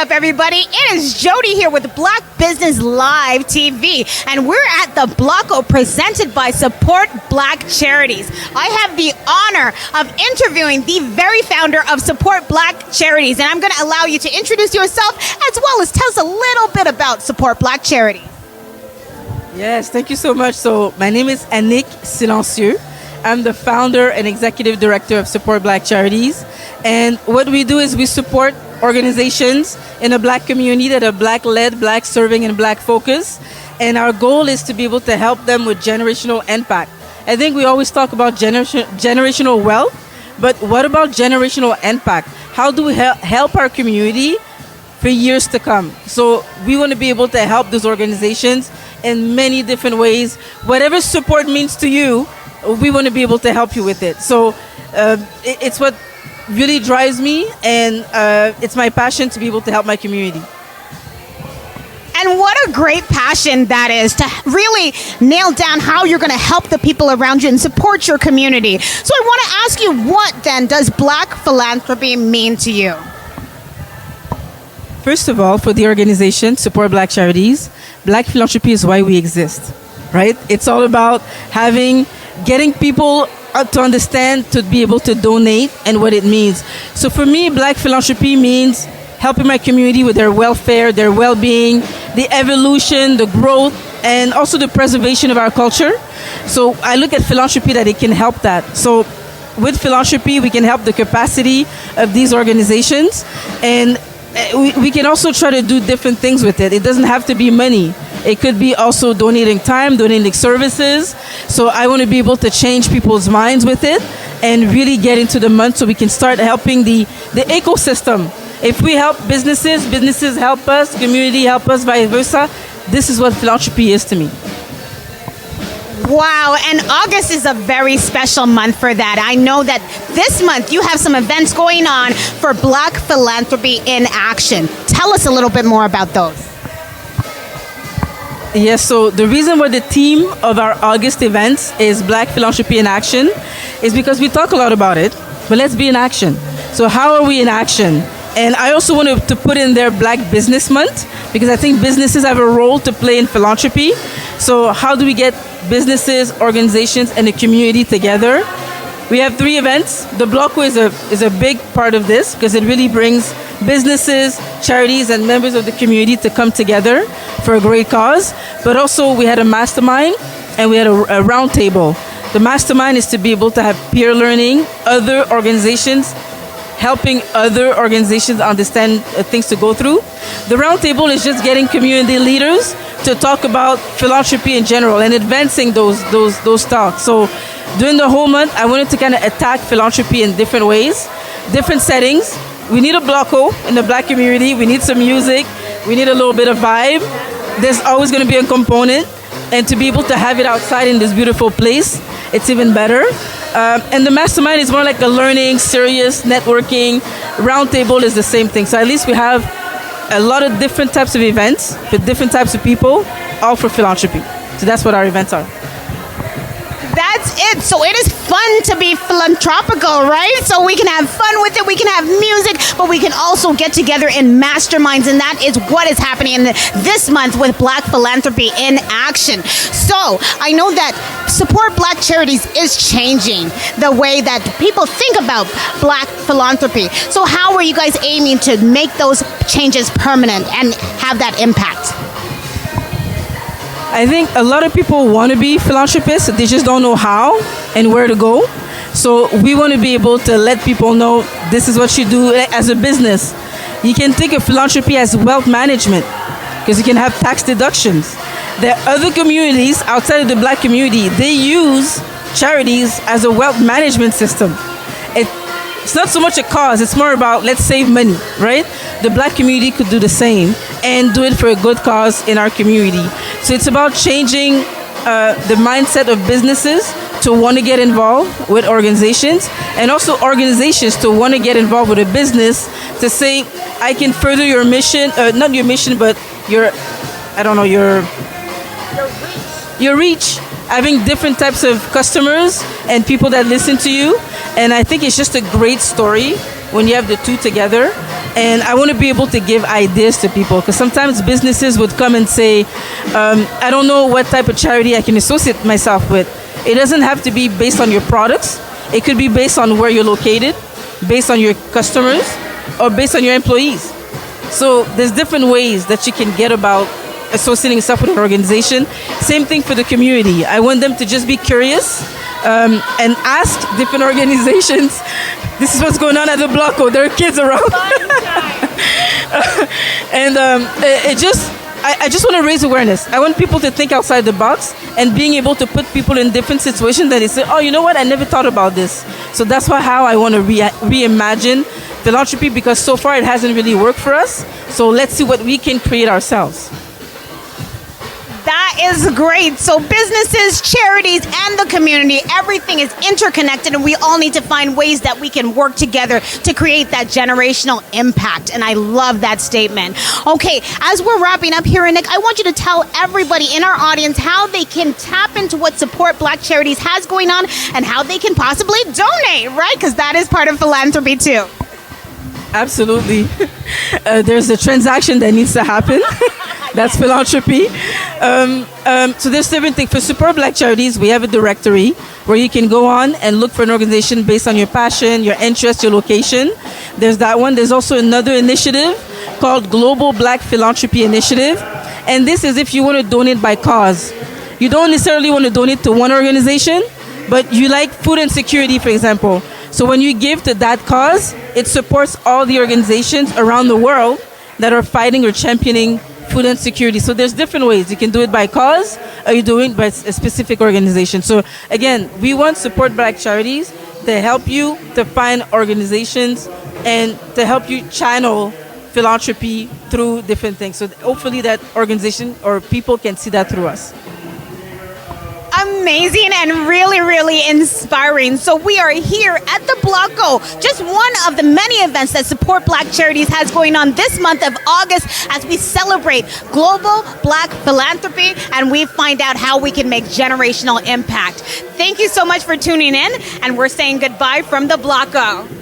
up, everybody? It is Jodi here with Black Business Live TV, and we're at the Blocko presented by Support Black Charities. I have the honor of interviewing the very founder of Support Black Charities, and I'm going to allow you to introduce yourself as well as tell us a little bit about Support Black Charities. Yes, thank you so much. So my name is Anick Silencieux. I'm the founder and executive director of Support Black Charities. And what we do is we support organizations in a Black community that are Black-led, Black-serving, and Black-focused. And our goal is to be able to help them with generational impact. I think we always talk about generational wealth, but what about generational impact? How do we help our community for years to come? So we want to be able to help those organizations in many different ways. Whatever support means to you, we want to be able to help you with it. So it's what really drives me, and it's my passion to be able to help my community. And what a great passion that is, to really nail down how you're going to help the people around you and support your community. So I want to ask you, what then does Black philanthropy mean to you? First of all, for the organization, Support Black Charities, Black philanthropy is why we exist, right? It's all about getting people to understand, to be able to donate and what it means. So for me, Black philanthropy means helping my community with their welfare, their well-being, the evolution, the growth, and also the preservation of our culture. So I look at philanthropy that it can help that. So with philanthropy, we can help the capacity of these organizations, and we can also try to do different things with it. It doesn't have to be money. It could be also donating time, donating services. So I want to be able to change people's minds with it and really get into the month so we can start helping the ecosystem. If we help businesses, businesses help us, community help us, vice versa. This is what philanthropy is to me. Wow, and August is a very special month for that. I know that this month you have some events going on for Black Philanthropy in Action. Tell us a little bit more about those. Yes, so the reason why the theme of our August events is Black Philanthropy in Action is because we talk a lot about it, but let's be in action. So how are we in action? And I also wanted to put in there Black Business Month, because I think businesses have a role to play in philanthropy. So how do we get businesses, organizations, and the community together? We have 3 events. The Blocko is a big part of this, because it really brings businesses, charities, and members of the community to come together for a great cause. But also we had a mastermind and we had a round table. The mastermind is to be able to have peer learning, other organizations helping other organizations understand things to go through. The round table is just getting community leaders to talk about philanthropy in general and advancing those talks. So during the whole month, I wanted to kind of attack philanthropy in different ways, different settings. We need a Blocko in the Black community. We need some music. We need a little bit of vibe. There's always going to be a component. And to be able to have it outside in this beautiful place, it's even better. And the mastermind is more like a learning, serious, networking. Roundtable is the same thing. So at least we have a lot of different types of events with different types of people, all for philanthropy. So that's what our events are. That's it. So it is fun to be philanthropical, right? So we can have fun with it, we can have music, but we can also get together in masterminds, and that is what is happening in this month with Black Philanthropy in Action. So I know that Support Black Charities is changing the way that people think about Black philanthropy. So how are you guys aiming to make those changes permanent and have that impact? I think a lot of people want to be philanthropists, they just don't know how and where to go. So we want to be able to let people know this is what you do as a business. You can think of philanthropy as wealth management, because you can have tax deductions. There are other communities outside of the Black community, they use charities as a wealth management system. It's not so much a cause, it's more about let's save money, right? The Black community could do the same and do it for a good cause in our community. So it's about changing the mindset of businesses to want to get involved with organizations, and also organizations to want to get involved with a business to say, I can further your mission, not your mission, but your reach, having different types of customers and people that listen to you. And I think it's just a great story when you have the two together. And I want to be able to give ideas to people, because sometimes businesses would come and say, I don't know what type of charity I can associate myself with. It doesn't have to be based on your products. It could be based on where you're located, based on your customers, or based on your employees. So there's different ways that you can get about associating yourself with an organization. Same thing for the community. I want them to just be curious and ask different organizations. This is what's going on at the Blocko. There are kids around. I just want to raise awareness. I want people to think outside the box and being able to put people in different situations that they say, oh, you know what? I never thought about this. So that's how I want to reimagine philanthropy, because so far it hasn't really worked for us. So let's see what we can create ourselves. That is great. So businesses, charities, and the community, everything is interconnected, and we all need to find ways that we can work together to create that generational impact. And I love that statement. Okay, as we're wrapping up here, Anick, I want you to tell everybody in our audience how they can tap into what Support Black Charities has going on and how they can possibly donate, right? Because that is part of philanthropy too. Absolutely. There's a transaction that needs to happen. That's philanthropy. So there's different things. For Support Black Charities, we have a directory where you can go on and look for an organization based on your passion, your interest, your location. There's that one. There's also another initiative called Global Black Philanthropy Initiative. And this is if you want to donate by cause. You don't necessarily want to donate to one organization, but you like food insecurity, for example. So when you give to that cause, it supports all the organizations around the world that are fighting or championing food insecurity. So there's different ways. You can do it by cause, or you do it by a specific organization. So again, we want Support Black Charities to help you to find organizations and to help you channel philanthropy through different things. So hopefully that organization or people can see that through us. Amazing and really, really inspiring. So we are here at the Blocko, just one of the many events that Support Black Charities has going on this month of August as we celebrate global Black philanthropy and we find out how we can make generational impact. Thank you so much for tuning in, and we're saying goodbye from the Blocko.